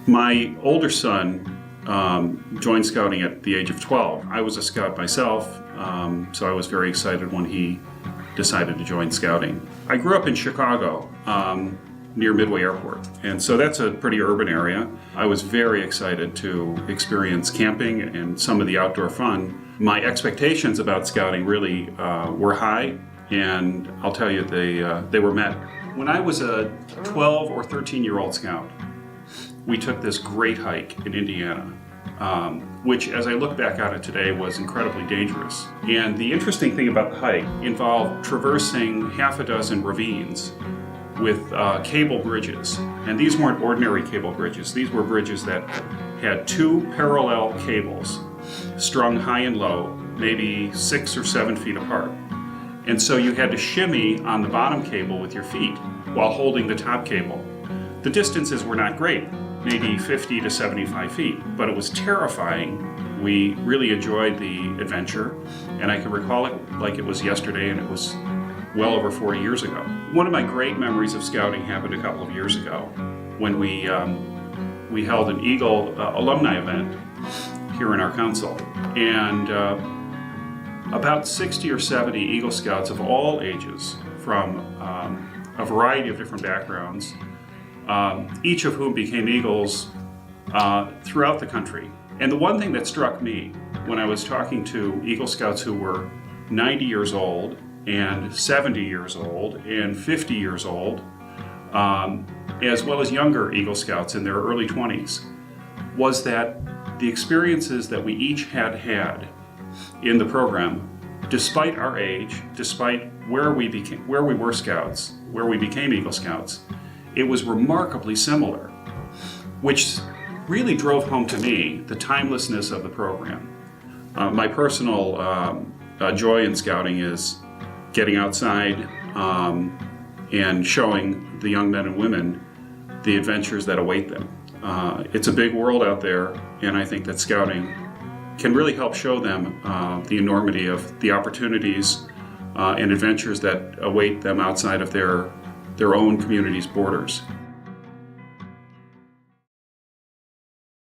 My older son joined scouting at the age of 12. I was a scout myself, so I was very excited when he decided to join scouting. I grew up in Chicago, near Midway Airport, and so that's a pretty urban area. I was very excited to experience camping and some of the outdoor fun. My expectations about scouting really were high, and I'll tell you, they were met. When I was a 12 or 13-year-old scout, we took this great hike in Indiana, which, as I look back on it today, was incredibly dangerous. And the interesting thing about the hike involved traversing half a dozen ravines with cable bridges. And these weren't ordinary cable bridges. These were bridges that had two parallel cables strung high and low, maybe 6 or 7 feet apart. And so you had to shimmy on the bottom cable with your feet while holding the top cable. The distances were not great, maybe 50 to 75 feet, but it was terrifying. We really enjoyed the adventure, and I can recall it like it was yesterday, and it was well over 40 years ago. One of my great memories of scouting happened a couple of years ago when we held an Eagle alumni event here in our council, and about 60 or 70 Eagle Scouts of all ages from a variety of different backgrounds, each of whom became Eagles throughout the country. And the one thing that struck me when I was talking to Eagle Scouts who were 90 years old and 70 years old and 50 years old, as well as younger Eagle Scouts in their early 20s, was that the experiences that we each had in the program, despite our age, despite where we were Scouts, where we became Eagle Scouts, it was remarkably similar, which really drove home to me the timelessness of the program. My personal joy in scouting is getting outside and showing the young men and women the adventures that await them. It's a big world out there, and I think that scouting can really help show them the enormity of the opportunities and adventures that await them outside of their own community's borders.